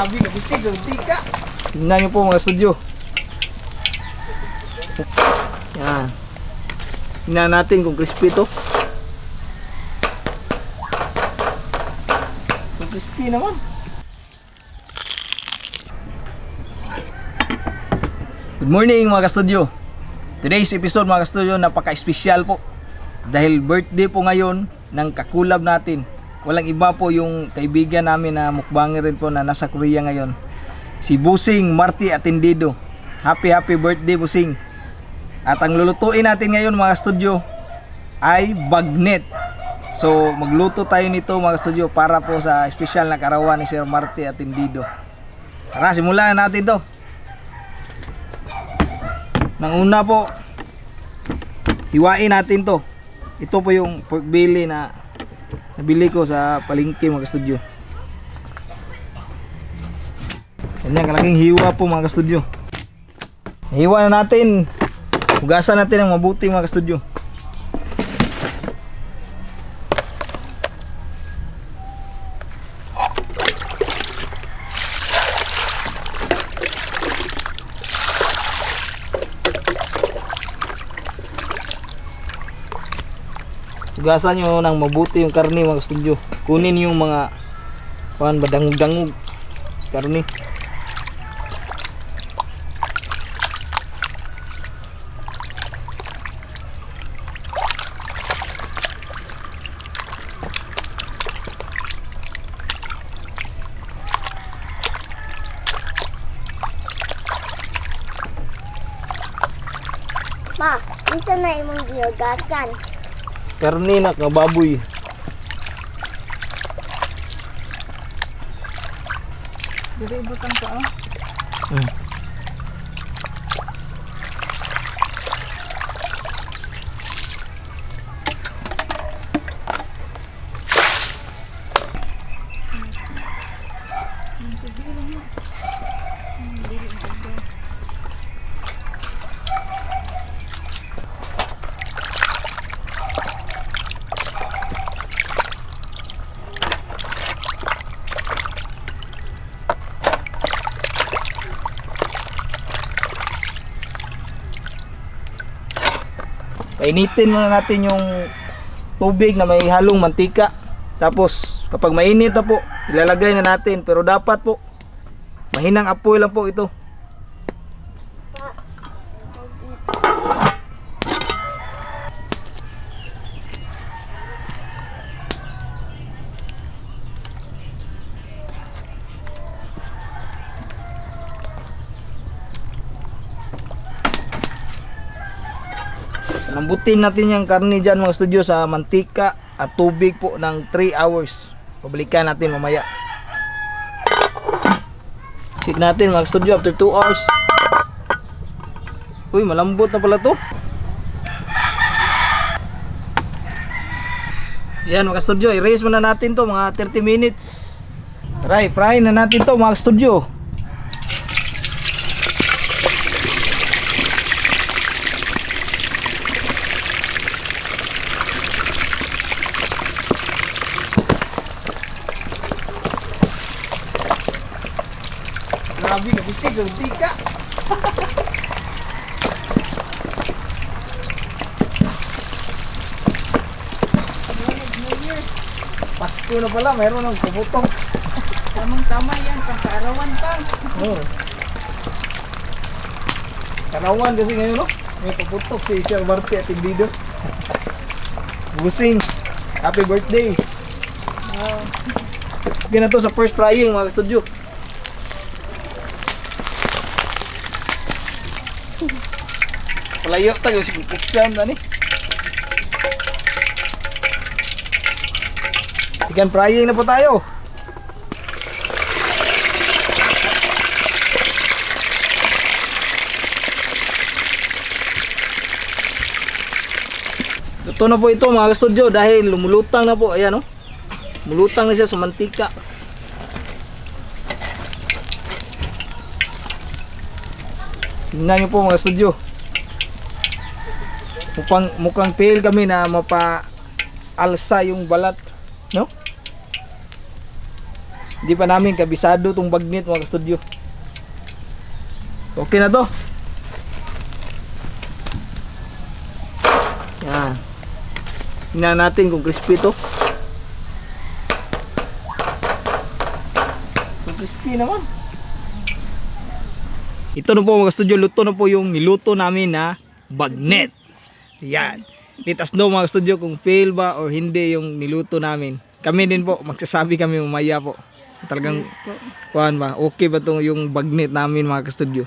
Grabe, nabisig sa mantika. Tingnan nyo po mga studio. Yan. Tingnan natin kung crispy to. Kung crispy naman. Good morning mga ka-studio. Today's episode mga ka-studio, napaka-espesyal po. Dahil birthday po ngayon ng kakulab natin. Walang iba po yung kaibigan namin na mukbanger rin po na nasa Korea ngayon. Si Busing Marty Atendido. Happy birthday Busing. At ang lulutuin natin ngayon mga studio ay bagnet. So magluto tayo nito mga studio para po sa espesyal na karawan ni Sir Marty Atendido. Tara, simulan na natin to. Nang una po, hiwain natin to. Ito po yung pork belly na nabili ko sa palengke mga studio. Ganyan kalaking hiwa po mga studio. Hiwa na natin. Hugasan natin ng mabuti mga studio. Hugasan nyo ng mabuti yung karne mga studio. Kunin yung mga badangog-dangog karne. Ma, minsan na imong gihugasan. Karne na kababoy. Dili butang ka oh. Painitin muna natin yung tubig na may halong mantika. Tapos kapag mainit na po, ilalagay na natin. Pero dapat po, mahinang apoy lang po ito. Lambutin natin yung karne dyan mga studio sa mantika at tubig po ng 3 hours. Pabalikan natin mamaya. Check natin mga studio after 2 hours. Uy, malambot na pala to. Yan mga studio, i-raise muna natin to mga 30 minutes. Fry na natin to mga studio. Grabe, nabisig sa mantika. Pasko na pala, mayroon ng puputong. Tamang-tama yan, pangkaarawan pa. Oh. Karawan kasi ngayon, no? May paputok si Sir Marty Atendido. Busing, happy birthday. Ganun to sa first frying mga studio. Palayo tayo si exam na ni. Chicken frying na po tayo. Luto na po ito mga studio dahil lumulutang na po. Ayan, oh. Mulutang na siya sa mantika. Tingnan nyo po mga studio. Mukhang fail kami na mapa-alsa yung balat, no? Di pa namin kabisado tong bagnet mga ka-studio. Okay na to. Yan. Tingnan natin kung crispy to. Kung crispy naman. Ito na po mga studio, luto na po yung niluto namin na bagnet. Yan. Let us know mga studio kung fail ba or hindi yung niluto namin. Kami din po, magsasabi kami mamaya po. Talagang Yes po. kuhan ba, okay ba itong yung bagnet namin mga ka-studio.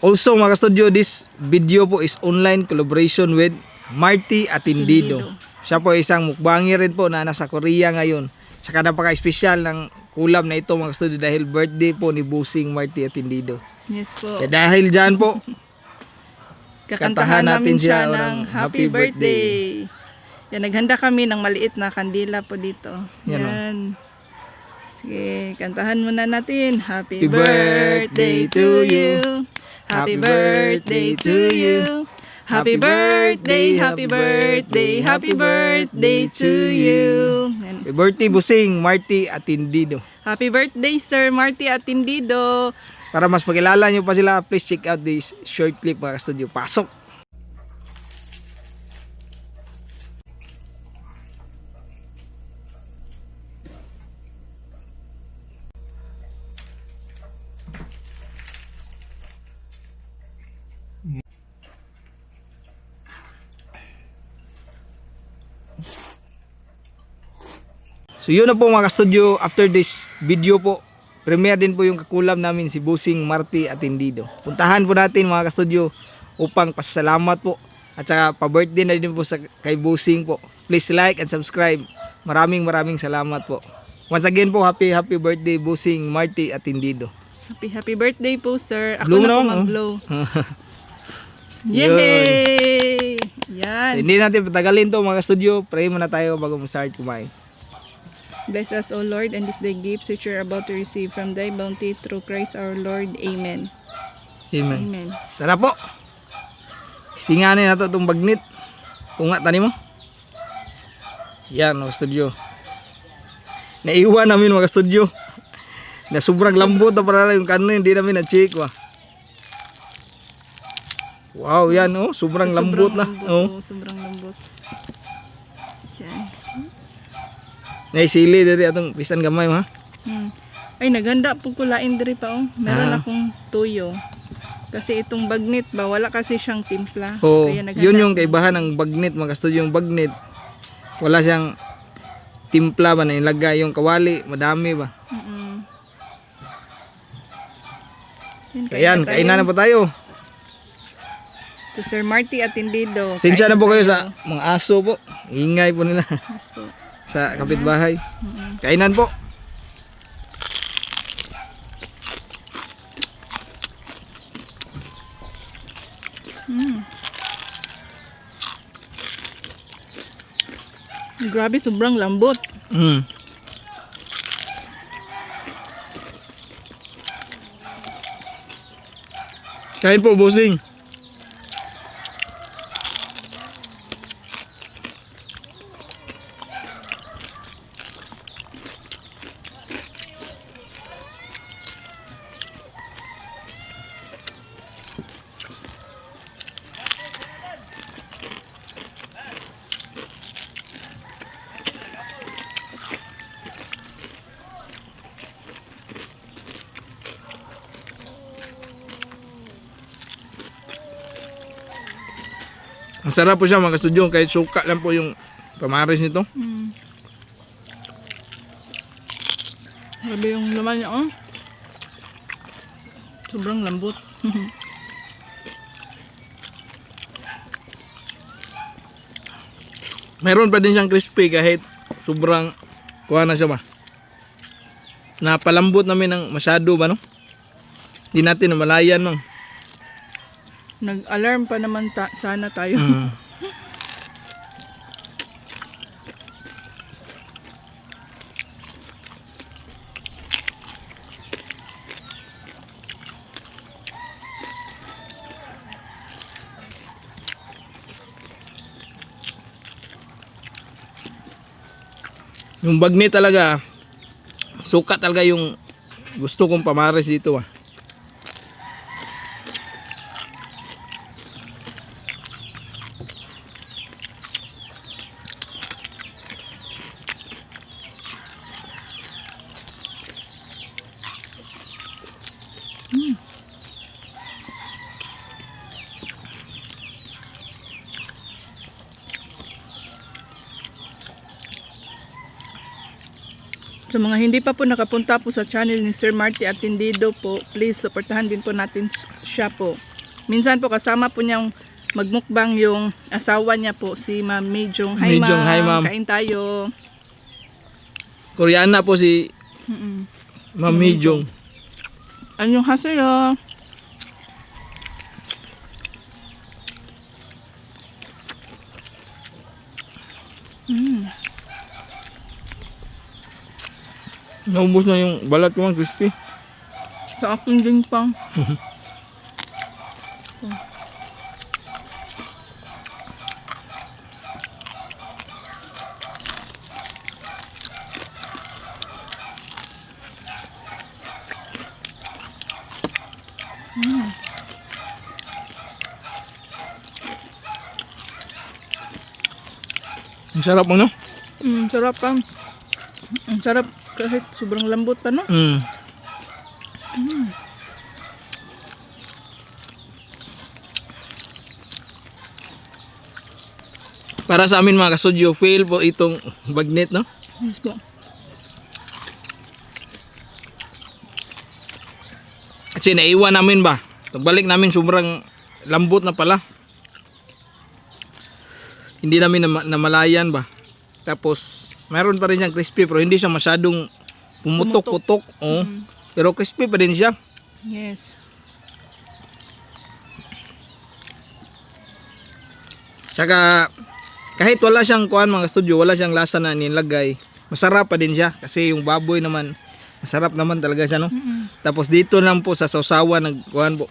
Also mga ka-studio, this video po is online collaboration with Marty Atendido. Siya po isang mukbangi rin po na nasa Korea ngayon. Saka napaka-espesyal ng collab na ito mga ka-studio dahil birthday po ni Busing Marty Atendido. Yes po. Kaya dahil dyan po, Kakantahan namin siya ng Happy happy birthday. Yan, naghanda kami ng maliit na kandila po dito. Yan, Yan. Sige, kantahan muna natin. Happy Happy birthday birthday to to you. you. Happy birthday to you. Happy birthday, happy birthday, happy birthday to you. Yan. happy birthday Busing Marty Atendido. Happy birthday, Sir Marty Atendido. Para mas pakilala nyo pa sila, please check out this short clip mga ka-studio. Pasok! So yun na po mga ka-studio, after this video po, premiere din po yung kakulab namin si Busing Marty Atendido. Puntahan po natin mga ka-studio upang pasalamat po at saka pa-birthday na din po sa kay Busing po. Please like and subscribe. Maraming salamat po. Once again po, happy birthday Busing Marty Atendido. Happy birthday po, sir. Ako Blow na po naman, oh. mag-blow. Yay! So, Yan. hindi natin patagalin to mga ka-studio. Pray muna tayo bago mag-start kumain. Bless us, O Lord, and this day gifts which we are about to receive from thy bounty through Christ our Lord. Amen. Amen. Amen. Tara po. Istinganin na to itong bagnit. Tunga tani mo. Yan mga studio. Naiwan namin mga studio. Na sobrang lambot na para yung kanin. Hindi namin na-check ba. Wow, yan oh. Sobrang lambot na. Oh. Sobrang lambot. Yan. Naisili diri atong pisan gamay ha. Ay, naghanda po kulain diri pa oh. Meron Ah. akong tuyo. Kasi itong bagnit ba, wala kasi siyang timpla. Oh, Kaya naghanda yun yung ako. kaibahan ng bagnit mga studio. Yung bagnit, wala siyang timpla ba na ilagay. Yung kawali, madami ba. Yan, Ayan, tayo. kainan na po tayo. To Sir Marty Atendido. Sinsya na po kayo Kain sa mga aso po. Ingay po nila tayo. Yes po. sa kapitbahay. Kainan po. Grabe, sobrang lambot. Mm. Kain po, bossing. Ang sarap po siya mga ka-studio, kahit suka lang po yung pamaris nito. Grabe yung laman niya, oh. Sobrang lambot. Meron pa din siyang crispy kahit sobrang kuha na siya ba. Napalambot namin ng masyado ba no? Hindi natin namalayan no. Nag-alarm pa naman sana tayo. Yung bagni talaga Suka talaga yung gusto kong pamares dito ah. Sa mga hindi pa po nakapunta po sa channel ni Sir Marty Atendido po, please supportahan din po natin siya po. Minsan po kasama po niyang magmukbang yung asawa niya po, si Ma'am Mijong. Hi Mijong, hi, Ma'am, Ma'am. kain tayo. Koreana po si Ma'am Mijong. Anyong haseyo. Naubos na yung balat ko, crispy. Sa akin din pang. Ang sarap mo, no? Sarap pang. Ang sarap kahit sobrang lambot pa, no? Para sa amin mga kasudyo, fail po itong bagnet, no? Yes po. Kasi naiwan namin ba? Pagbalik namin sobrang lambot na pala. Hindi namin namalayan ba? Tapos mayroon pa rin siyang crispy pero hindi siya masyadong pumutok-putok. Oh. Pero crispy pa din siya. Yes. Tsaka kahit wala siyang kuan mga studio, wala siyang lasa na nilagay, masarap pa din siya kasi yung baboy naman masarap naman talaga siya, no? Tapos dito lang po sa sausawa nagkuan po.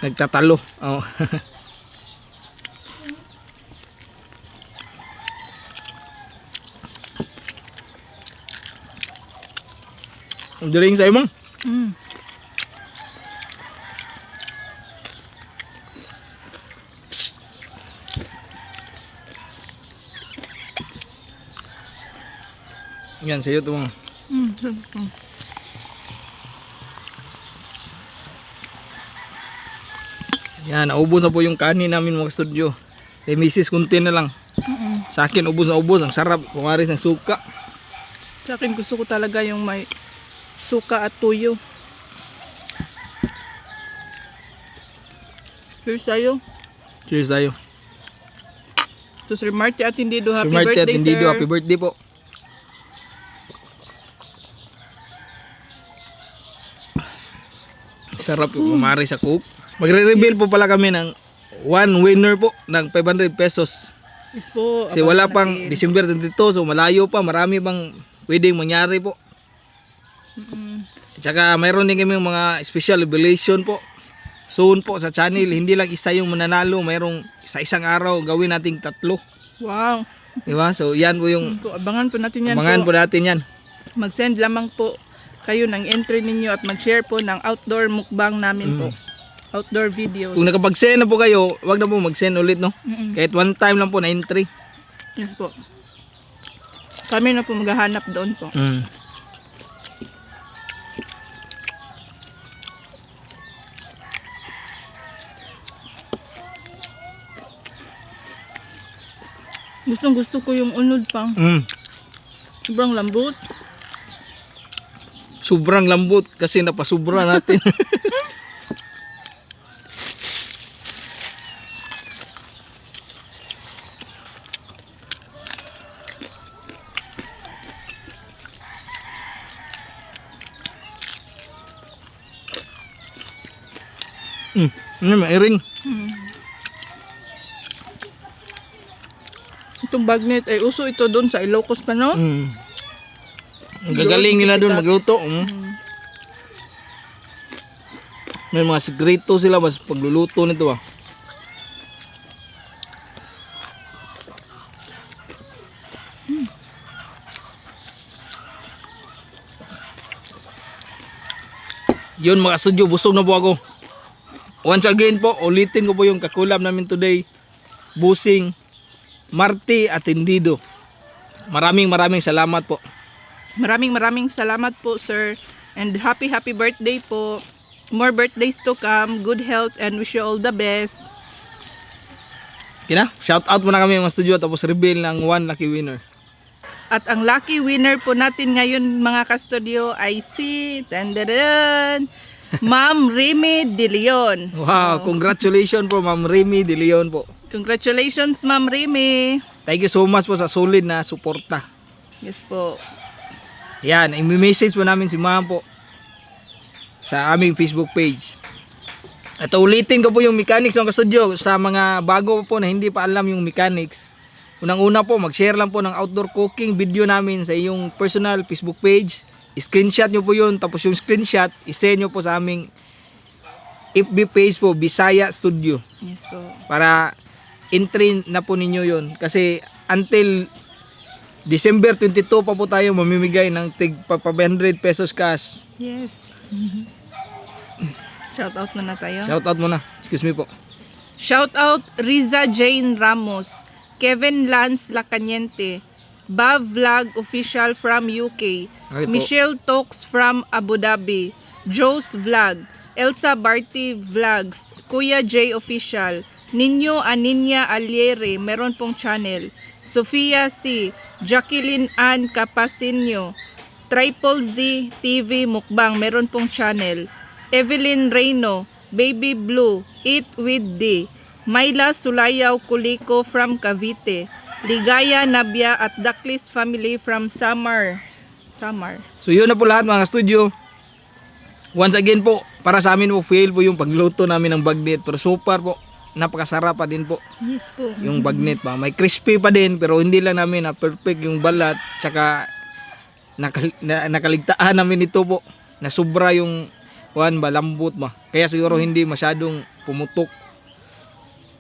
Nagtatalo. Oh. Diring sa imong. Yan, sa'yo ito mo. Sarap pang. Yan, naubos na po yung kanin namin mga studio. Kay Mrs. kunti na lang. Sa akin, ubos na ubos. Ang sarap, kumaris ng suka. Sa akin gusto ko talaga yung may suka at tuyo. Cheers tayo. Cheers tayo. To Sir Marty Atendido, happy Si Marty birthday, Atendido, sir. happy birthday po. Sarap yung kumari sa coke. Magre-reveal po pala kami ng one winner po ng 500 pesos. Yes po. Kasi wala abangan pang natin. December 22, so malayo pa. Marami pang pwedeng mangyari po. Tsaka mayroon din kami mga special revelation po. Soon po sa channel. Hindi lang isa yung mananalo. Mayroong sa isang araw gawin nating 3. Wow. Diba? So yan po yung Abangan po natin yan abangan po natin yan. Mag-send lamang po kayo ng entry ninyo at mag-share po ng outdoor mukbang namin po. Outdoor videos. Kung nakapag-send na po kayo, wag na po mag-send ulit, no? Kahit one time lang po na entry. Yes po. Kami na po maghahanap doon po. Gustong gusto ko yung unod pang. Sobrang lambot. Sobrang lambot kasi napasubra natin. Mairing. Itong bagnet ay uso ito doon sa Ilocos pa, no? Ang gagaling nila doon magluto. May mga sekreto sila mas pagluluto nito ah. Yun mga studio, busog na po ako. Once again po, ulitin ko po yung kakulab namin today. Busing Marty Atendido. Maraming salamat po. Maraming salamat po, sir. And happy birthday po. More birthdays to come. Good health and wish you all the best. Kina, shout out muna kami mga studio tapos reveal ng one lucky winner. At ang lucky winner po natin ngayon mga ka-studio ay si Ma'am Remy De Leon. Wow, congratulations po Ma'am Remy De Leon po. Congratulations Ma'am Remy. Thank you so much po sa solid na suporta. Yes po. Yan, i-message po namin si Ma'am po sa aming Facebook page. At ulitin ko po yung mechanics ng ka-studio sa mga bago po na hindi pa alam yung mechanics. Unang-una po, mag-share lang po ng outdoor cooking video namin sa iyong personal Facebook page. Screenshot nyo po yun, tapos yung screenshot, isend nyo po sa aming FB page po, Bisaya Studio. Yes po. Para entry na po ninyo yun. Kasi until December 22 pa po tayo mamimigay ng tig 500 pesos cash. Yes. Shout out muna tayo. Shout out muna. Excuse me po. Shout out Riza Jane Ramos, Kevin Lance Lacaniente, Bav Vlog Official from UK, Okay po. Michelle Talks from Abu Dhabi, Joe's Vlog, Elsa Barty Vlogs, Kuya J Official, Ninyo Aninya Aliere, meron pong channel, Sofia C, Jacqueline Ann Capasinio, Triple Z TV Mukbang, meron pong channel, Evelyn Reyno, Baby Blue, Eat with D, Myla Sulayaw Kuliko from Cavite, Ligaya Nabia at Daklis family from Samar. So yun na po lahat mga studio. Once again po, para sa amin po fail po yung pagluto namin ng bagnet. Pero so far po, napakasarap pa din po Yes po. yung bagnet pa. May crispy pa din pero hindi lang namin na perfect yung balat. Tsaka nakaligtaan namin ito po na sobra yung lambot ba. Kaya siguro hindi masyadong pumutok.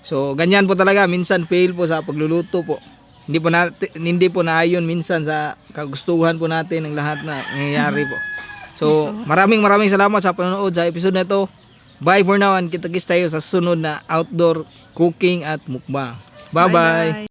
So ganyan po talaga, minsan fail po sa pagluluto po. Hindi po naayon minsan sa kagustuhan po natin ng lahat na nangyayari po. So maraming salamat sa panonood sa episode na ito. Bye for now and kita-kits tayo sa sunod na outdoor cooking at mukbang. Bye bye.